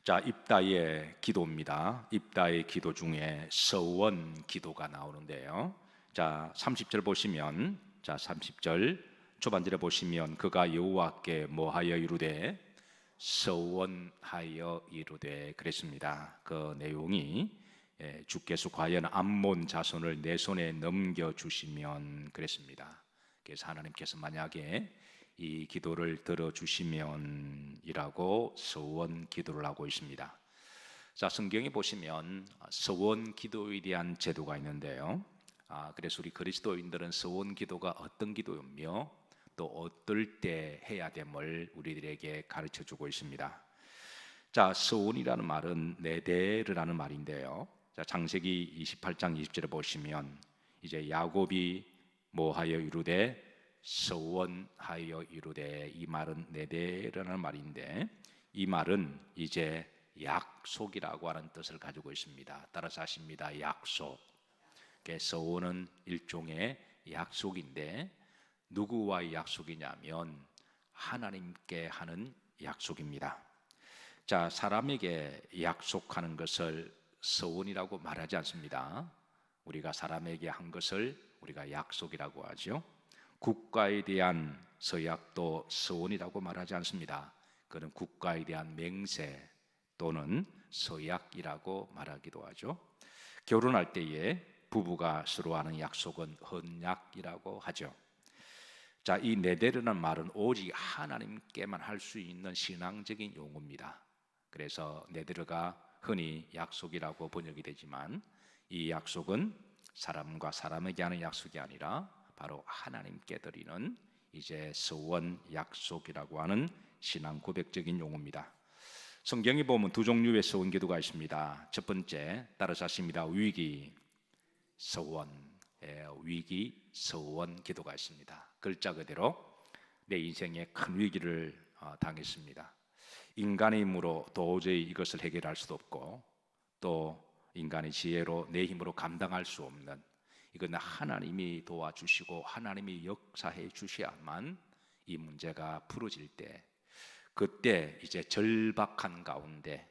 자, 입다의 기도입니다. 입다의 기도 중에 서원 기도가 나오는데요. 자, 30절 보시면, 30절 초반절에 보시면 그가 여호와께 뭐하여 이르되 서원하여 이르되 그랬습니다. 그 내용이 주께서 과연 암몬 자손을 내 손에 넘겨 주시면 그랬습니다. 그래서 하나님께서 만약에 이 기도를 들어주시면이라고 서원 기도를 하고 있습니다. 자, 성경에 보시면 서원 기도에 대한 제도가 있는데요. 그래서 우리 그리스도인들은 서원 기도가 어떤 기도이며 또 어떨 때 해야 됨을 우리들에게 가르쳐 주고 있습니다. 자, 서원이라는 말은 네데르라는 말인데요. 자, 창세기 28장 20절에 보시면 이제 야곱이 뭐하여 이르되 서원하여 이르되, 이 말은 네데라는 말인데 이 말은 이제 약속이라고 하는 뜻을 가지고 있습니다. 따라서 하십니다. 약속. 서원은 일종의 약속인데 누구와의 약속이냐면 하나님께 하는 약속입니다. 자, 사람에게 약속하는 것을 서원이라고 말하지 않습니다. 우리가 사람에게 한 것을 우리가 약속이라고 하죠. 국가에 대한 서약도 서원이라고 말하지 않습니다. 그는 국가에 대한 맹세 또는 서약이라고 말하기도 하죠. 결혼할 때에 부부가 서로 하는 약속은 헌약이라고 하죠. 자, 이 네데르는 말은 오직 하나님께만 할 수 있는 신앙적인 용어입니다. 그래서 네데르가 흔히 약속이라고 번역이 되지만 이 약속은 사람과 사람에게 하는 약속이 아니라 바로 하나님께 드리는 이제 서원 약속이라고 하는 신앙 고백적인 용어입니다. 성경에 보면 두 종류의 서원 기도가 있습니다. 첫 번째, 따라서 하십니다. 위기 서원, 위기 서원 기도가 있습니다. 글자 그대로 내 인생에 큰 위기를 당했습니다. 인간의 힘으로 도저히 이것을 해결할 수도 없고 또 인간의 지혜로 내 힘으로 감당할 수 없는, 이건 하나님이 도와주시고 하나님이 역사해 주셔야만 이 문제가 풀어질 때, 그때 이제 절박한 가운데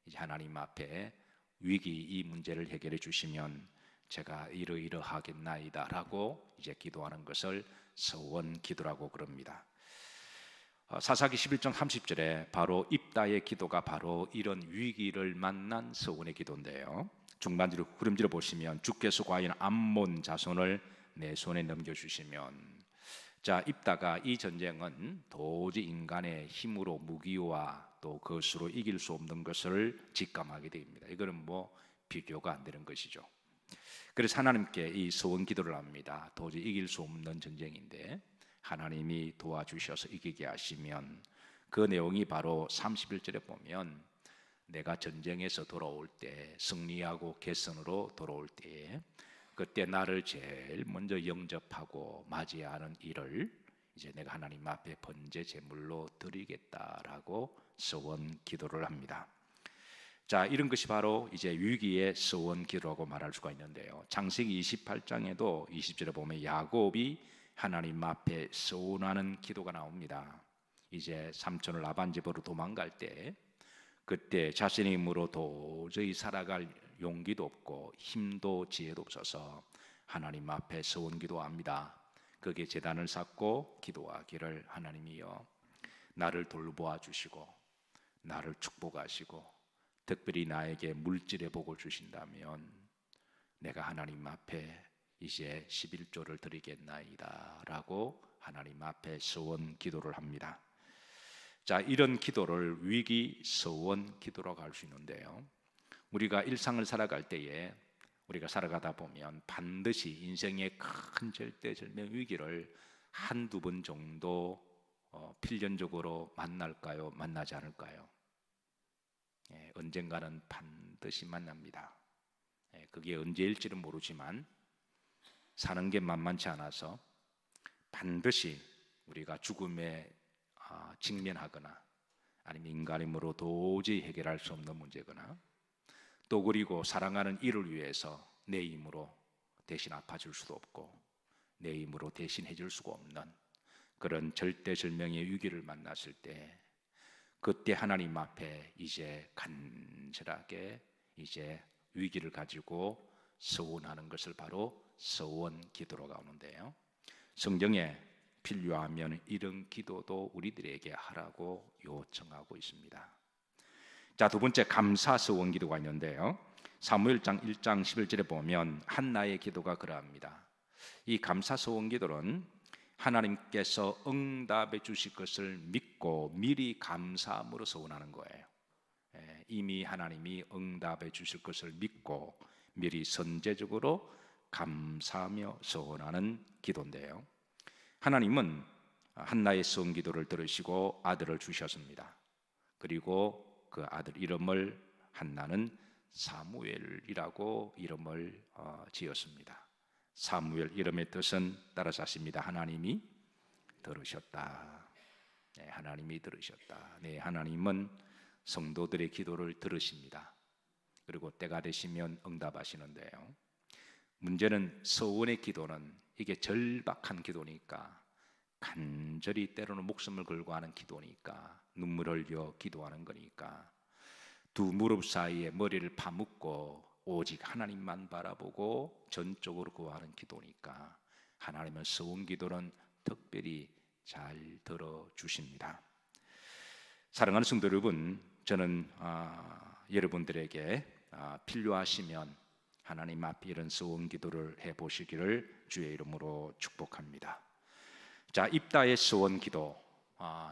이제 하나님 앞에 위기 이 문제를 해결해 주시면 제가 이러이러하겠나이다 라고 이제 기도하는 것을 서원 기도라고 그럽니다. 사사기 11장 30절에 바로 입다의 기도가 바로 이런 위기를 만난 서원의 기도인데요. 중반절 후렴절을 보시면 주께서 과연 암몬 자손을 내 손에 넘겨주시면, 자, 입다가 이 전쟁은 도저히 인간의 힘으로 무기와 또 그것으로 이길 수 없는 것을 직감하게 됩니다. 이거는 비교가 안 되는 것이죠. 그래서 하나님께 이 서원 기도를 합니다. 도저히 이길 수 없는 전쟁인데 하나님이 도와주셔서 이기게 하시면, 그 내용이 바로 31절에 보면 내가 전쟁에서 돌아올 때, 승리하고 개선으로 돌아올 때, 그때 나를 제일 먼저 영접하고 맞이하는 일을 이제 내가 하나님 앞에 번제 제물로 드리겠다라고 서원 기도를 합니다. 자, 이런 것이 바로 이제 위기의 서원 기도라고 말할 수가 있는데요. 창세기 28장에도 20절에 보면 야곱이 하나님 앞에 서원하는 기도가 나옵니다. 이제 삼촌을 라반 집으로 도망갈 때, 그때 자신의 힘으로 도저히 살아갈 용기도 없고 힘도 지혜도 없어서 하나님 앞에 서원 기도합니다. 거기에 제단을 쌓고 기도하기를, 하나님이여 나를 돌보아 주시고 나를 축복하시고 특별히 나에게 물질의 복을 주신다면 내가 하나님 앞에 이제 11조를 드리겠나이다 라고 하나님 앞에 서원 기도를 합니다. 자, 이런 기도를 위기 서원 기도라고 할 수 있는데요. 우리가 일상을 살아갈 때에 우리가 살아가다 보면 반드시 인생의 큰 절대절명 위기를 한두 번 정도 필연적으로 만날까요? 만나지 않을까요? 언젠가는 반드시 만납니다. 그게 언제일지는 모르지만 사는 게 만만치 않아서 반드시 우리가 죽음에 직면하거나 아니면 인간 힘으로 도저히 해결할 수 없는 문제거나 또 그리고 사랑하는 이를 위해서 내 힘으로 대신 아파줄 수도 없고 내 힘으로 대신 해줄 수가 없는 그런 절대절명의 위기를 만났을 때, 그때 하나님 앞에 이제 간절하게 이제 위기를 가지고 서원하는 것을 바로 서원 기도로 가는데요. 성경에 필요하면 이런 기도도 우리들에게 하라고 요청하고 있습니다. 자, 두 번째 감사 서원 기도가 있는데요. 사무엘상 1장 11절에 보면 한나의 기도가 그러합니다. 이 감사 서원 기도는 하나님께서 응답해 주실 것을 믿고 미리 감사함으로 서원하는 거예요. 이미 하나님이 응답해 주실 것을 믿고 미리 선제적으로 감사하며 서원하는 기도인데요. 하나님은 한나의 서원 기도를 들으시고 아들을 주셨습니다. 그리고 그 아들 이름을 한나는 사무엘이라고 이름을 지었습니다. 사무엘 이름의 뜻은 따라서 하십니다. 하나님이 들으셨다. 네, 하나님이 들으셨다. 네, 하나님은 성도들의 기도를 들으십니다. 그리고 때가 되시면 응답하시는데요. 문제는 서원의 기도는 이게 절박한 기도니까, 간절히 때로는 목숨을 걸고 하는 기도니까, 눈물을 흘려 기도하는 거니까 두 무릎 사이에 머리를 파묻고 오직 하나님만 바라보고 전적으로 구하는 기도니까 하나님은 서원 기도는 특별히 잘 들어주십니다. 사랑하는 성도 여러분, 저는 여러분들에게 필요하시면 하나님 앞에 이런 서원 기도를 해보시기를 주의 이름으로 축복합니다. 자, 입다의 서원 기도,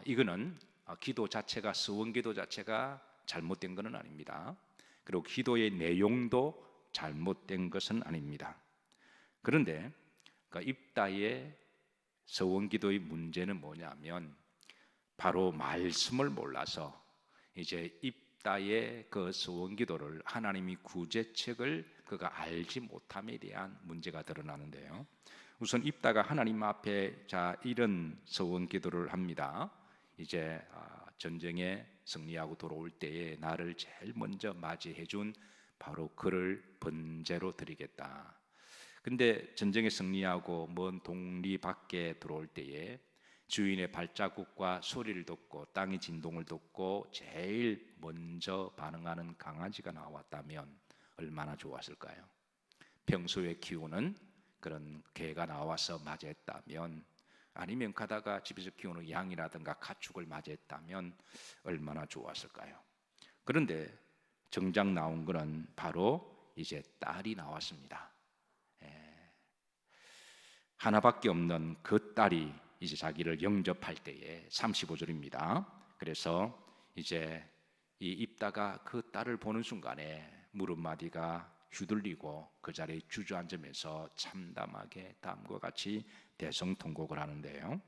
이거는 기도 자체가, 서원 기도 자체가 잘못된 것은 아닙니다. 그리고 기도의 내용도 잘못된 것은 아닙니다. 그런데 입다의 서원 기도의 문제는 뭐냐면 바로 말씀을 몰라서 이제 입다의 그 서원 기도를, 하나님이 구제책을 그가 알지 못함에 대한 문제가 드러나는데요. 우선 입다가 하나님 앞에 이런 서원 기도를 합니다. 이제 전쟁에 승리하고 돌아올 때에 나를 제일 먼저 맞이해 준 바로 그를 번제로 드리겠다. 근데 전쟁에 승리하고 먼 동리 밖에 들어올 때에 주인의 발자국과 소리를 듣고 땅의 진동을 듣고 제일 먼저 반응하는 강아지가 나왔다면 얼마나 좋았을까요? 평소에 키우는 그런 개가 나와서 맞이했다면, 아니면 가다가 집에서 키우는 양이라든가 가축을 맞이했다면 얼마나 좋았을까요? 그런데 정작 나온 것은 바로 이제 딸이 나왔습니다. 하나밖에 없는 그 딸이 이제 자기를 영접할 때에 35절입니다. 그래서 이제 이 입다가 그 딸을 보는 순간에 무릎마디가 휘둘리고 그 자리에 주저앉으면서 참담하게 다음과 같이 대성통곡을 하는데요.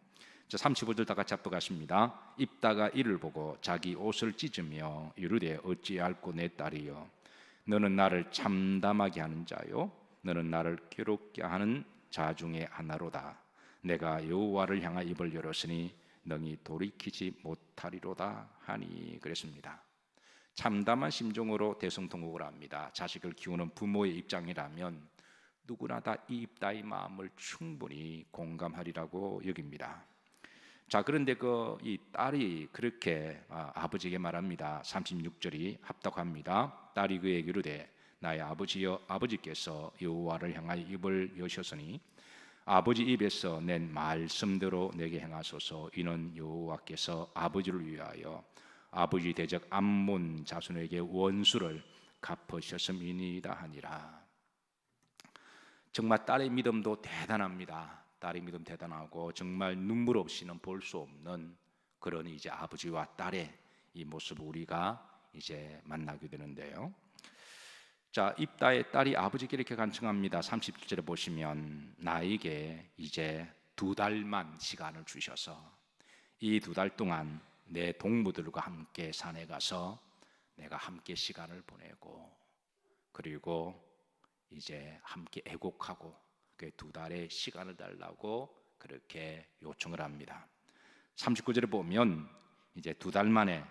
자, 35절 다 같이 합독하십니다. 입다가 이를 보고 자기 옷을 찢으며 이르되 어찌할꼬 내 딸이여, 너는 나를 참담하게 하는 자요, 너는 나를 괴롭게 하는 자 중에 하나로다. 내가 여호와를 향하여 입을 열었으니 너희 돌이키지 못하리로다 하니. 그랬습니다. 참담한 심정으로 대성통곡을 합니다. 자식을 키우는 부모의 입장이라면 누구나 다 이 입다의 마음을 충분히 공감하리라고 여깁니다. 자, 그런데 이 딸이 그렇게 아버지에게 말합니다. 36절이 합독합니다. 딸이 그에게 이르되 나의 아버지여, 아버지께서 여호와를 향하여 입을 여셨으니 아버지 입에서 낸 말씀대로 내게 행하소서. 이는 여호와께서 아버지를 위하여 아버지 대적 암몬 자손에게 원수를 갚으셨음이니이다 하니라. 정말 딸의 믿음도 대단합니다. 딸의 믿음 대단하고 정말 눈물 없이는 볼 수 없는 그런 이제 아버지와 딸의 이 모습을 우리가 이제 만나게 되는데요. 자, 입다의 딸이 아버지께 이렇게 간청합니다. 37절에 보시면 나에게 이제 2달만 시간을 주셔서 이 2달 동안 내 동무들과 함께 산에 가서 내가 함께 시간을 보내고, 그리고 이제 함께 애곡하고 그 2달의 시간을 달라고 그렇게 요청을 합니다. 39절에 보면 이제 2달 만에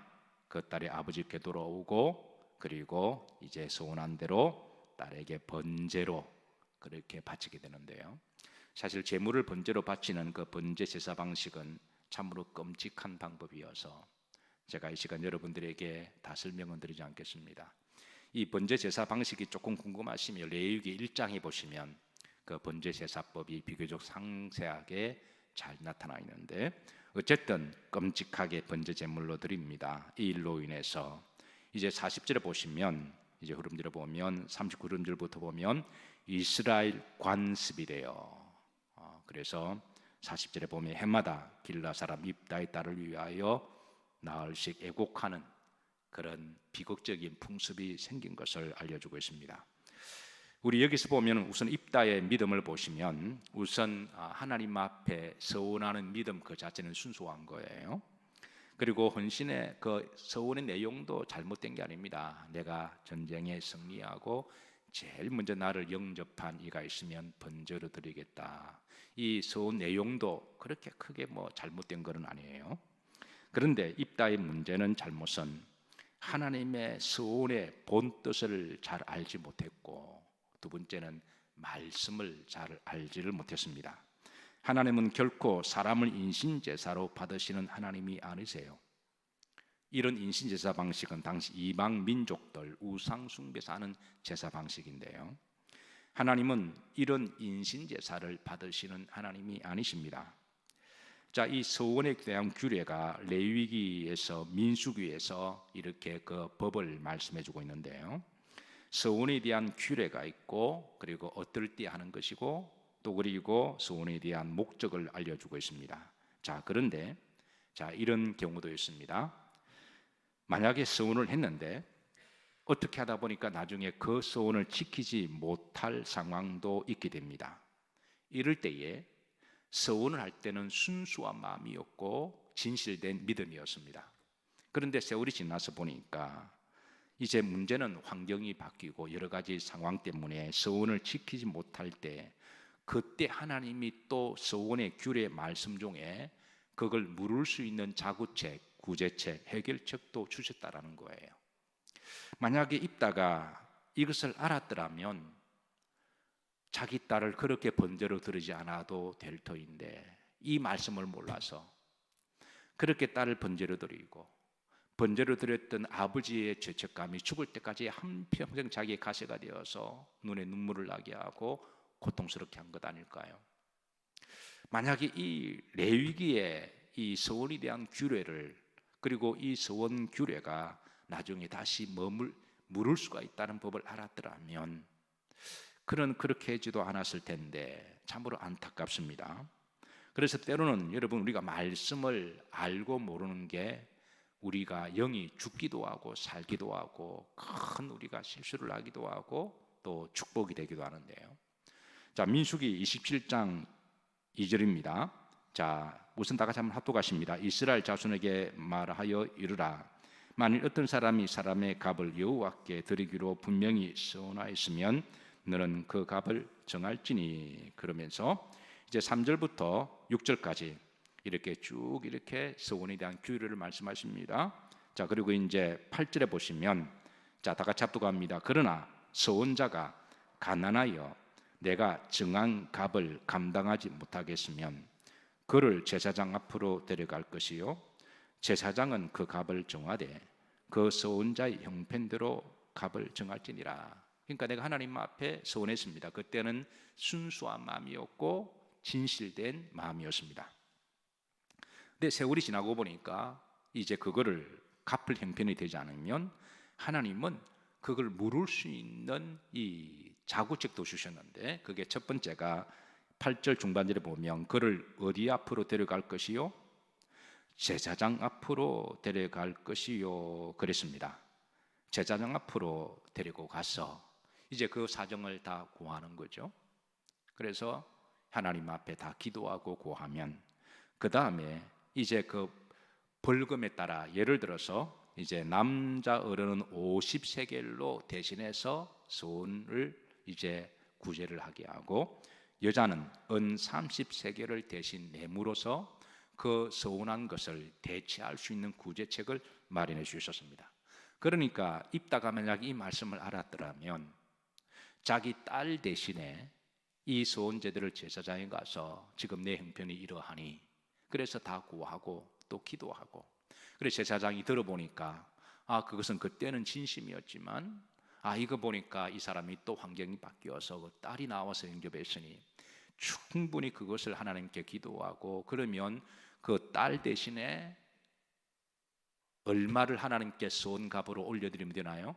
그 딸이 아버지께 돌아오고, 그리고 이제 소원한 대로 딸에게 번제로 그렇게 바치게 되는데요. 사실 제물을 번제로 바치는 그 번제 제사 방식은 참으로 끔찍한 방법이어서 제가 이 시간 여러분들에게 다 설명은 드리지 않겠습니다. 이 번제 제사 방식이 조금 궁금하시면 레위기 1장에 보시면 그 번제 제사법이 비교적 상세하게 잘 나타나 있는데, 어쨌든 끔찍하게 번제 제물로 드립니다. 이 일로 인해서 이제 40절에 보시면, 이제 흐름들을 보면 39절부터 보면 이스라엘 관습이래요. 그래서 40절에 보면 해마다 길라 사람 입다의 딸을 위하여 나흘씩 애곡하는 그런 비극적인 풍습이 생긴 것을 알려주고 있습니다. 우리 여기서 보면 우선 입다의 믿음을 보시면, 우선 하나님 앞에 서원하는 믿음 그 자체는 순수한 거예요. 그리고 헌신의 그 서원의 내용도 잘못된 게 아닙니다. 내가 전쟁에 승리하고 제일 먼저 나를 영접한 이가 있으면 번제로 드리겠다. 이 서원 내용도 그렇게 크게 잘못된 것은 아니에요. 그런데 입다의 문제는, 잘못은 하나님의 서원의 본 뜻을 잘 알지 못했고, 두 번째는 말씀을 잘 알지를 못했습니다. 하나님은 결코 사람을 인신제사로 받으시는 하나님이 아니세요. 이런 인신제사 방식은 당시 이방 민족들 우상 숭배에서 하는 제사 방식인데요, 하나님은 이런 인신제사를 받으시는 하나님이 아니십니다. 자, 이 서원에 대한 규례가 레위기에서 민수기에서 이렇게 그 법을 말씀해 주고 있는데요, 서원에 대한 규례가 있고, 그리고 어떨 때 하는 것이고, 또 그리고 서원에 대한 목적을 알려주고 있습니다. 자, 그런데 이런 경우도 있습니다. 만약에 서원을 했는데 어떻게 하다 보니까 나중에 그 서원을 지키지 못할 상황도 있게 됩니다. 이럴 때에 서원을 할 때는 순수한 마음이었고 진실된 믿음이었습니다. 그런데 세월이 지나서 보니까 이제 문제는 환경이 바뀌고 여러 가지 상황 때문에 서원을 지키지 못할 때, 그때 하나님이 또 서원의 규례 말씀 중에 그걸 물을 수 있는 자구책, 구제책, 해결책도 주셨다라는 거예요. 만약에 입다가 이것을 알았더라면 자기 딸을 그렇게 번제로 드리지 않아도 될 터인데, 이 말씀을 몰라서 그렇게 딸을 번제로 드리고, 번제로 드렸던 아버지의 죄책감이 죽을 때까지 한평생 자기의 가시가 되어서 눈에 눈물을 나게 하고 고통스럽게 한 것 아닐까요? 만약에 이 레위기의 이 서원에 대한 규례를, 그리고 이 서원 규례가 나중에 다시 물을 수가 있다는 법을 알았더라면 그는 그렇게 하지도 않았을 텐데, 참으로 안타깝습니다. 그래서 때로는 여러분, 우리가 말씀을 알고 모르는 게 우리가 영이 죽기도 하고 살기도 하고 큰 우리가 실수를 하기도 하고 또 축복이 되기도 하는데요. 자, 민수기 27장 2절입니다. 자, 우선 다 같이 한번 합독하십니다. 이스라엘 자손에게 말하여 이르라. 만일 어떤 사람이 사람의 값을 여호와께 드리기로 분명히 서원하였으면 너는 그 값을 정할지니. 그러면서 이제 3절부터 6절까지 이렇게 쭉 이렇게 서원에 대한 규례를 말씀하십니다. 자, 그리고 이제 8절에 보시면, 자, 다 같이 합독합니다. 그러나 서원자가 가난하여 내가 정한 값을 감당하지 못하겠으면 그를 제사장 앞으로 데려갈 것이요, 제사장은 그 값을 정하되 그 서원자의 형편대로 값을 정할지니라. 그러니까 내가 하나님 앞에 서원했습니다. 그때는 순수한 마음이었고 진실된 마음이었습니다. 근데 세월이 지나고 보니까 이제 그거를 갚을 형편이 되지 않으면 하나님은 그걸 물을 수 있는 이 자구책도 주셨는데, 그게 첫 번째가 8절 중반절에 보면 그를 어디 앞으로 데려갈 것이요, 제사장 앞으로 데려갈 것이요 그랬습니다. 제사장 앞으로 데리고 가서 이제 그 사정을 다 고하는 거죠. 그래서 하나님 앞에 다 기도하고 고하면 그 다음에 이제 그 벌금에 따라, 예를 들어서 이제 남자 어른은 50세겔로 대신해서 서원을 이제 구제를 하게 하고, 여자는 은 30세겔을 대신 내므로서 그 서원한 것을 대체할 수 있는 구제책을 마련해 주셨습니다. 그러니까 입다가 만약 이 말씀을 알았더라면 자기 딸 대신에 이 서원 제도를 제사장에 가서 지금 내 형편이 이러하니, 그래서 다 구하고 또 기도하고, 그래서 제사장이 들어보니까 그것은 그때는 진심이었지만 이거 보니까 이 사람이 또 환경이 바뀌어서 그 딸이 나와서 영접했으니 충분히 그것을 하나님께 기도하고 그러면 그 딸 대신에 얼마를 하나님께 소원값으로 올려드리면 되나요?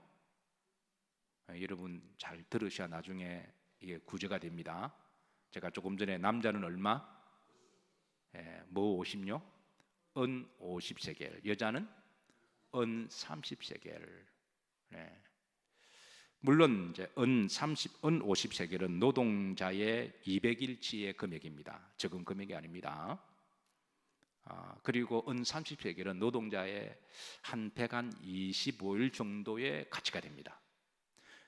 여러분 잘 들으셔야 나중에 이게 구제가 됩니다. 제가 조금 전에 남자는 얼마? 뭐 50요? 은 50세겔. 여자는 은 30세겔. 물론 이제 은 50세겔은 노동자의 200일치의 금액입니다. 적은 금액이 아닙니다. 그리고 은 30세겔은 노동자의 한 125일 정도의 가치가 됩니다.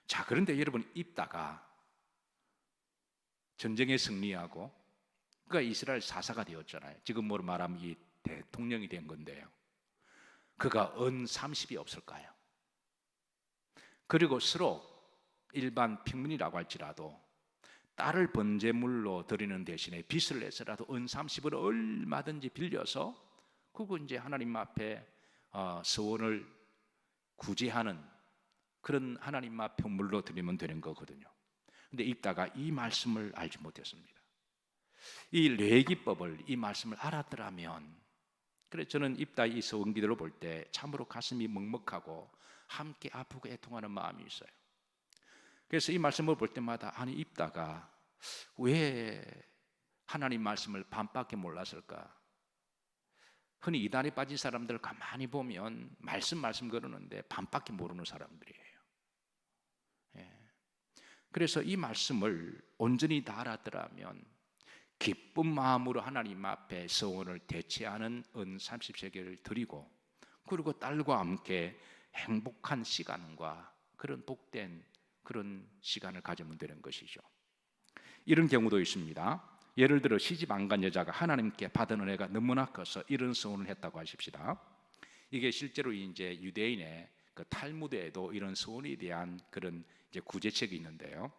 자, 그런데 여러분 입다가 전쟁에 승리하고 그가 이스라엘 사사가 되었잖아요. 지금으로 말하면 이 대통령이 된 건데요. 그가 은 30이 없을까요? 그리고 서로 일반 평민이라고 할지라도 딸을 번제물로 드리는 대신에 빚을 내서라도 은 30을 얼마든지 빌려서 그거 이제 하나님 앞에 서원을 구제하는 그런 하나님 앞 평물로 드리면 되는 거거든요. 근데 입다가 이 말씀을 알지 못했습니다. 이 레위기법을 이 말씀을 알았더라면, 그래서 저는 입다 이 서원기도를 볼 때 참으로 가슴이 먹먹하고 함께 아프고 애통하는 마음이 있어요. 그래서 이 말씀을 볼 때마다 아니 입다가 왜 하나님 말씀을 반밖에 몰랐을까? 흔히 이단에 빠진 사람들 가만히 보면 말씀 그러는데 반밖에 모르는 사람들이에요. 그래서 이 말씀을 온전히 다 알았더라면 기쁜 마음으로 하나님 앞에 서원을 대체하는 은 30세겔을 드리고 그리고 딸과 함께 행복한 시간과 그런 복된 그런 시간을 가지면 되는 것이죠. 이런 경우도 있습니다. 예를 들어 시집 안 간 여자가 하나님께 받은 은혜가 너무나 커서 이런 서원을 했다고 하십시다. 이게 실제로 이제 유대인의 그 탈무드에도 이런 서원에 대한 그런 이제 구제책이 있는데요.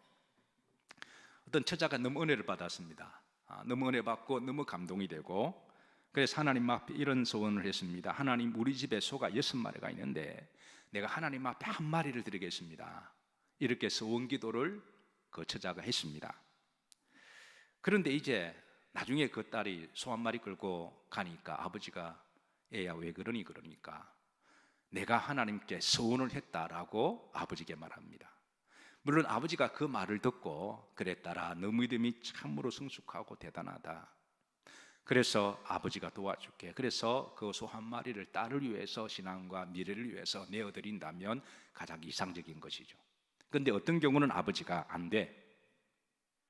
어떤 처자가 너무 은혜를 받았습니다. 너무 은혜 받고 너무 감동이 되고 그래서 하나님 앞에 이런 소원을 했습니다. 하나님, 우리 집에 소가 6마리가 있는데 내가 하나님 앞에 한 마리를 드리겠습니다. 이렇게 소원 기도를 그 처자가 했습니다. 그런데 이제 나중에 그 딸이 소 한 마리 끌고 가니까 아버지가 애야 왜 그러니까 내가 하나님께 소원을 했다라고 아버지께 말합니다. 물론 아버지가 그 말을 듣고 그래 딸아 너 믿음이 참으로 성숙하고 대단하다. 그래서 아버지가 도와줄게. 그래서 그 소 한 마리를 딸을 위해서 신앙과 미래를 위해서 내어드린다면 가장 이상적인 것이죠. 그런데 어떤 경우는 아버지가 안 돼.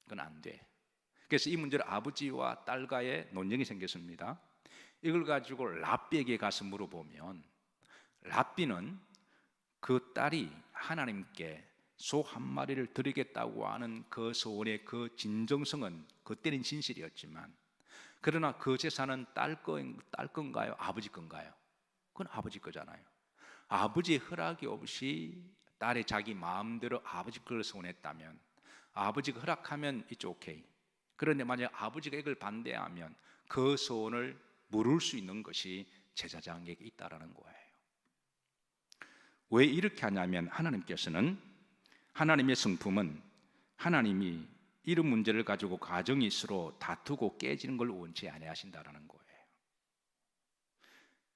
그건 안 돼. 그래서 이 문제를 아버지와 딸과의 논쟁이 생겼습니다. 이걸 가지고 랍비에게 가서 물어보면 랍비는 그 딸이 하나님께 소 한 마리를 드리겠다고 하는 그 소원의 그 진정성은 그때는 진실이었지만 그러나 그 재산은 딸 건가요? 아버지 건가요? 그건 아버지 거잖아요. 아버지의 허락이 없이 딸이 자기 마음대로 아버지 걸 소원했다면 아버지가 허락하면 it's okay. 그런데 만약 아버지가 이걸 반대하면 그 소원을 물을 수 있는 것이 제사장에게 있다라는 거예요. 왜 이렇게 하냐면 하나님께서는 하나님의 성품은 하나님이 이런 문제를 가지고 가정이 서로 다투고 깨지는 걸 원치 아니하신다라는 거예요.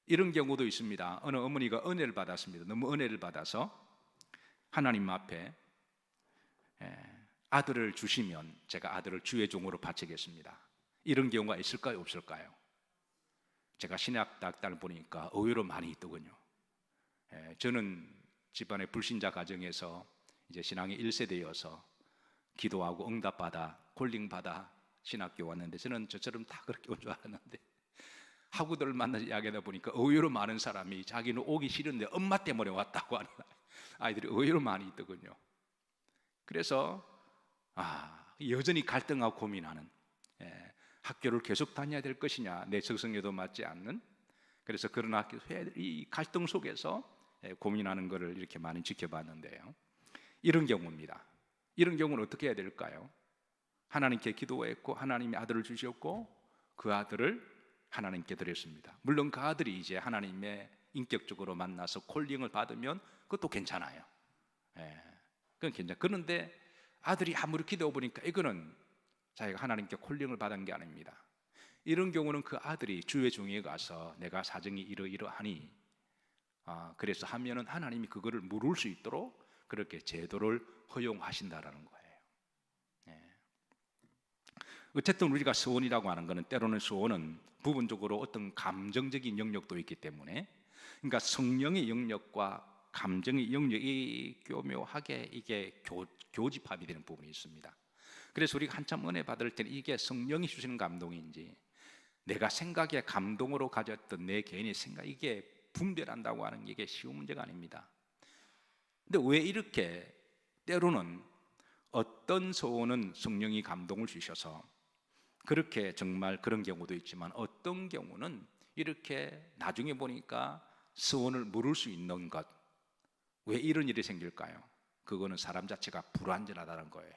이런 경우도 있습니다. 어느 어머니가 은혜를 받았습니다. 너무 은혜를 받아서 하나님 앞에 아들을 주시면 제가 아들을 주의 종으로 바치겠습니다. 이런 경우가 있을까요? 없을까요? 제가 신학대학을 보니까 의외로 많이 있더군요. 저는 집안의 불신자 가정에서 이제 신앙의 1세대여서 기도하고 응답받아 콜링받아 신학교 왔는데 저는 저처럼 다 그렇게 온 줄 알았는데 학우들을 만나서 이야기하다 보니까 의외로 많은 사람이 자기는 오기 싫은데 엄마 때문에 왔다고 하는 아이들이 의외로 많이 있더군요. 그래서 여전히 갈등하고 고민하는 학교를 계속 다녀야 될 것이냐 내 적성에도 맞지 않는 그래서 그런 학교 이 갈등 속에서 고민하는 것을 이렇게 많이 지켜봤는데요. 이런 경우입니다. 이런 경우는 어떻게 해야 될까요? 하나님께 기도했고 하나님이 아들을 주셨고 그 아들을 하나님께 드렸습니다. 물론 그 아들이 이제 하나님의 인격적으로 만나서 콜링을 받으면 그것도 괜찮아요. 예, 그건 괜찮아요. 그런데 아들이 아무리 기도해 보니까 이거는 자기가 하나님께 콜링을 받은 게 아닙니다. 이런 경우는 그 아들이 주의 종에 가서 내가 사정이 이러이러하니 그래서 하면은 하나님이 그거를 물을 수 있도록 그렇게 제도를 허용하신다라는 거예요. 예. 어쨌든 우리가 소원이라고 하는 것은 때로는 소원은 부분적으로 어떤 감정적인 영역도 있기 때문에, 그러니까 성령의 영역과 감정의 영역이 교묘하게 이게 교집합이 되는 부분이 있습니다. 그래서 우리가 한참 은혜 받을 때는 이게 성령이 주시는 감동인지 내가 생각에 감동으로 가졌던 내 개인의 생각, 이게 분별한다고 하는 게 이게 쉬운 문제가 아닙니다. 근데 왜 이렇게 때로는 어떤 소원은 성령이 감동을 주셔서 그렇게 정말 그런 경우도 있지만 어떤 경우는 이렇게 나중에 보니까 소원을 물을 수 있는 것, 왜 이런 일이 생길까요? 그거는 사람 자체가 불완전하다는 거예요.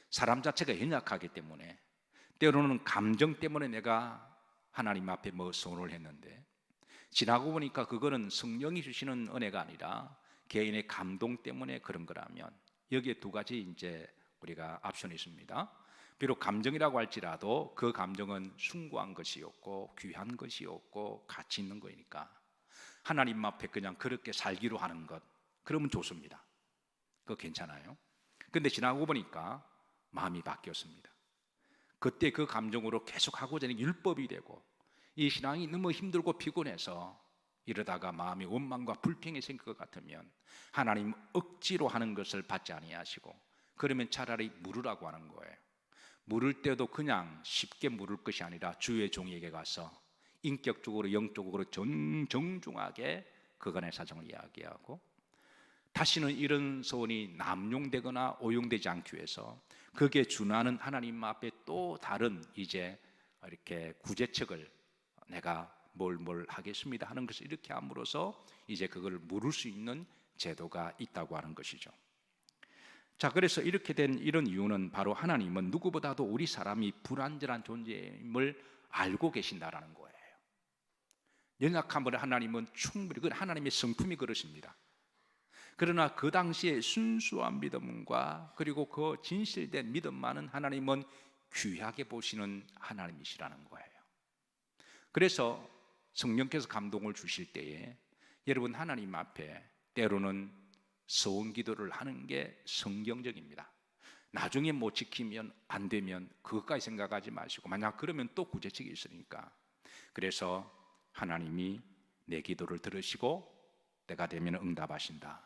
사람 자체가 연약하기 때문에 때로는 감정 때문에 내가 하나님 앞에 뭐 소원을 했는데 지나고 보니까 그거는 성령이 주시는 은혜가 아니라 개인의 감동 때문에 그런 거라면, 여기에 두 가지 이제 우리가 옵션이 있습니다. 비록 감정이라고 할지라도 그 감정은 숭고한 것이었고 귀한 것이었고 가치 있는 거니까 하나님 앞에 그냥 그렇게 살기로 하는 것, 그러면 좋습니다. 그거 괜찮아요. 근데 지나고 보니까 마음이 바뀌었습니다. 그때 그 감정으로 계속 하고자 하는 율법이 되고 이 신앙이 너무 힘들고 피곤해서 이러다가 마음이 원망과 불평이 생길 것 같으면 하나님 억지로 하는 것을 받지 아니하시고 그러면 차라리 물으라고 하는 거예요. 물을 때도 그냥 쉽게 물을 것이 아니라 주의 종에게 가서 인격적으로 영적으로 정중하게 그간의 사정을 이야기하고 다시는 이런 소원이 남용되거나 오용되지 않기 위해서 거기에 준하는 하나님 앞에 또 다른 이제 이렇게 구제책을 내가 뭘 하겠습니다 하는 것을 이렇게 함으로써 이제 그걸 물을 수 있는 제도가 있다고 하는 것이죠. 자, 그래서 이렇게 된 이런 이유는 바로 하나님은 누구보다도 우리 사람이 불완전한 존재임을 알고 계신다라는 거예요. 연약함을 하나님은 충분히, 그건 하나님의 성품이 그러십니다. 그러나 그 당시에 순수한 믿음과 그리고 그 진실된 믿음만은 하나님은 귀하게 보시는 하나님이시라는 거예요. 그래서 성령께서 감동을 주실 때에 여러분 하나님 앞에 때로는 소원 기도를 하는 게 성경적입니다. 나중에 못 지키면 안 되면 그것까지 생각하지 마시고, 만약 그러면 또 구제책이 있으니까, 그래서 하나님이 내 기도를 들으시고 때가 되면 응답하신다.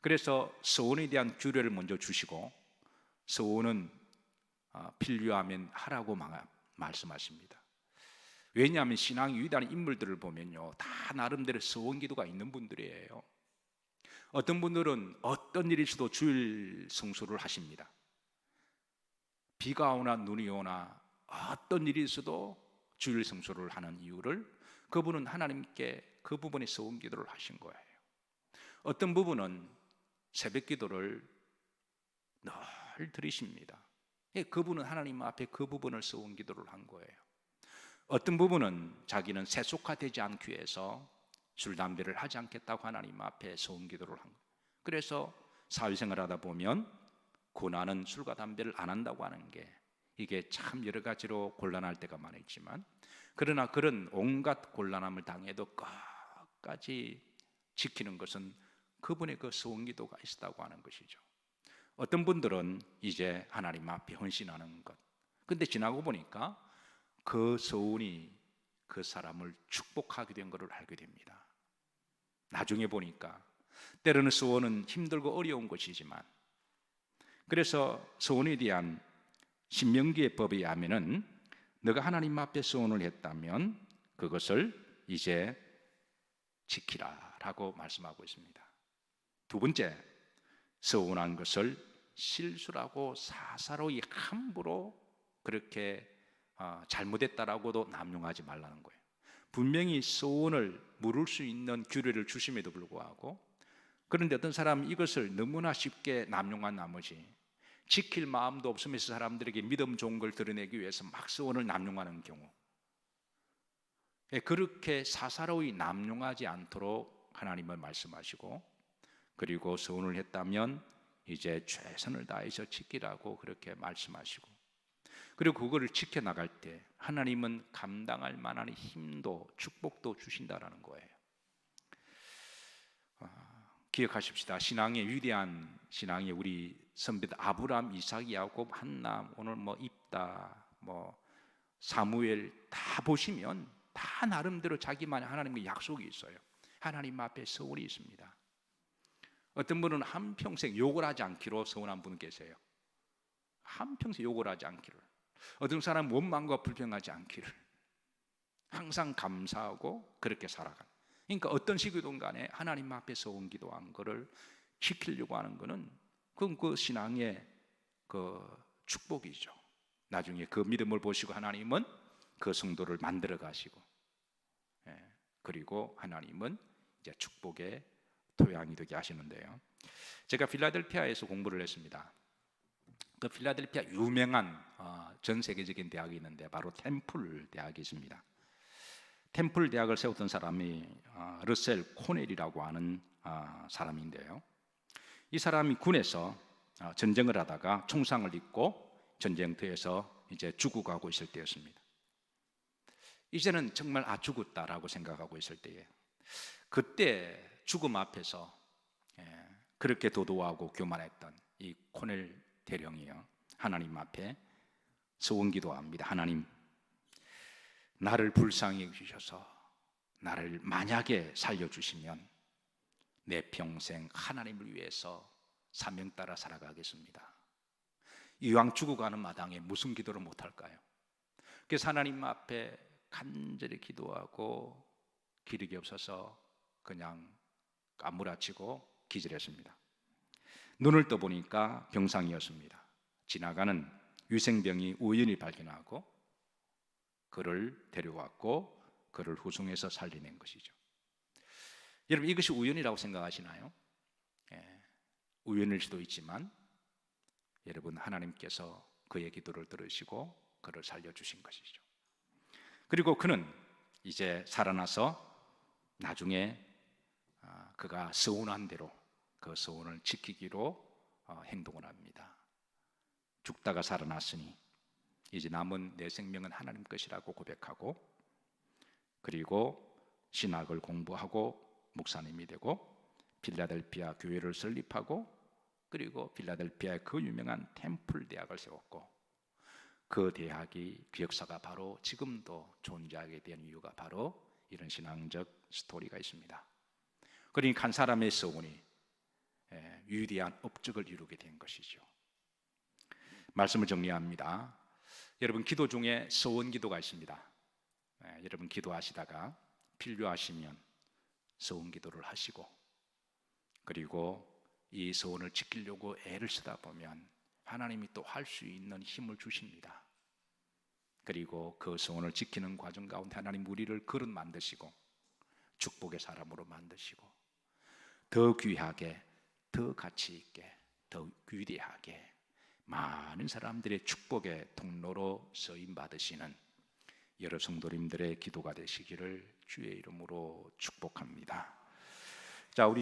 그래서 소원에 대한 규례를 먼저 주시고 소원은 필요하면 하라고 말씀하십니다. 왜냐하면 신앙이 위대한 인물들을 보면요, 다 나름대로 소원 기도가 있는 분들이에요. 어떤 분들은 어떤 일이 있어도 주일 성수를 하십니다. 비가 오나 눈이 오나 어떤 일이 있어도 주일 성수를 하는 이유를 그분은 하나님께 그 부분에 소원 기도를 하신 거예요. 어떤 부분은 새벽 기도를 늘 드리십니다. 그분은 하나님 앞에 그 부분을 소원 기도를 한 거예요. 어떤 부분은 자기는 세속화되지 않기 위해서 술, 담배를 하지 않겠다고 하나님 앞에 소원 기도를 한 거예요. 그래서 사회생활 하다 보면 고난은 술과 담배를 안 한다고 하는 게 이게 참 여러 가지로 곤란할 때가 많았지만, 그러나 그런 온갖 곤란함을 당해도 끝까지 지키는 것은 그분의 그 소원 기도가 있었다고 하는 것이죠. 어떤 분들은 이제 하나님 앞에 헌신하는 것, 근데 지나고 보니까 그 소원이 그 사람을 축복하게 된 것을 알게 됩니다. 나중에 보니까 때로는 소원은 힘들고 어려운 것이지만, 그래서 소원에 대한 신명기의 법에 의하면은 너가 하나님 앞에 소원을 했다면 그것을 이제 지키라 라고 말씀하고 있습니다. 두 번째, 소원한 것을 실수라고 사사로이 함부로 그렇게 잘못했다라고도 남용하지 말라는 거예요. 분명히 소원을 물을 수 있는 규례를 주심에도 불구하고, 그런데 어떤 사람은 이것을 너무나 쉽게 남용한 나머지 지킬 마음도 없으면서 사람들에게 믿음 좋은 걸 드러내기 위해서 막 소원을 남용하는 경우, 그렇게 사사로이 남용하지 않도록 하나님은 말씀하시고, 그리고 서원을 했다면 이제 최선을 다해서 지키라고 그렇게 말씀하시고, 그리고 그거를 지켜나갈 때 하나님은 감당할 만한 힘도 축복도 주신다라는 거예요. 기억하십시다. 신앙의 위대한 신앙의 우리 선배들 아브라함, 이삭, 야곱, 한나, 오늘 뭐 입다, 뭐 사무엘 다 보시면 다 나름대로 자기만의 하나님의 약속이 있어요. 하나님 앞에 서원이 있습니다. 어떤 분은 한평생 욕을 하지 않기로 서원한 분 계세요. 한평생 욕을 하지 않기를. 어떤 사람은 원망과 불평하지 않기를. 항상 감사하고 그렇게 살아가는. 그러니까 어떤 시기든 간에 하나님 앞에 서원 기도한 거를 지키려고 하는 거는 그건 그 신앙의 그 축복이죠. 나중에 그 믿음을 보시고 하나님은 그 성도를 만들어 가시고, 그리고 하나님은 이제 축복의 토양이 되게 하시는데요. 제가 필라델피아에서 공부를 했습니다. 그 필라델피아 유명한 전 세계적인 대학이 있는데 바로 템플 대학이 있습니다. 템플 대학을 세웠던 사람이 러셀 코넬이라고 하는 사람인데요. 이 사람이 군에서 전쟁을 하다가 총상을 입고 전쟁터에서 이제 죽어가고 있을 때였습니다. 이제는 정말 죽었다라고 생각하고 있을 때에, 그때 죽음 앞에서 그렇게 도도하고 교만했던 이 코넬 대령이요, 하나님 앞에 서원 기도합니다. 하나님, 나를 불쌍히 여기셔서 나를 만약에 살려주시면 내 평생 하나님을 위해서 사명 따라 살아가겠습니다. 이왕 죽어가는 마당에 무슨 기도를 못할까요? 그래서 하나님 앞에 간절히 기도하고 기력이 없어서 그냥 까무라치고 기절했습니다. 눈을 떠보니까 병상이었습니다. 지나가는 위생병이 우연히 발견하고 그를 데려왔고 그를 후송해서 살려낸 것이죠. 여러분, 이것이 우연이라고 생각하시나요? 우연일 수도 있지만 여러분, 하나님께서 그의 기도를 들으시고 그를 살려주신 것이죠. 그리고 그는 이제 살아나서 나중에 그가 서원한 대로 그 서원을 지키기로 행동을 합니다. 죽다가 살아났으니 이제 남은 내 생명은 하나님 것이라고 고백하고, 그리고 신학을 공부하고 목사님이 되고 필라델피아 교회를 설립하고, 그리고 필라델피아의 그 유명한 템플 대학을 세웠고, 그 대학이 그 역사가 바로 지금도 존재하게 된 이유가 바로 이런 신앙적 스토리가 있습니다. 그러니까 한 사람의 서원이 위대한 업적을 이루게 된 것이죠. 말씀을 정리합니다. 여러분, 기도 중에 서원 기도가 있습니다. 여러분, 기도하시다가 필요하시면 서원 기도를 하시고, 그리고 이 서원을 지키려고 애를 쓰다 보면 하나님이 또 할 수 있는 힘을 주십니다. 그리고 그 서원을 지키는 과정 가운데 하나님 우리를 그릇 만드시고 축복의 사람으로 만드시고 더 귀하게, 더 가치 있게, 더 위대하게 많은 사람들의 축복의 통로로 쓰임 받으시는 여러 성도님들의 기도가 되시기를 주의 이름으로 축복합니다. 자, 우리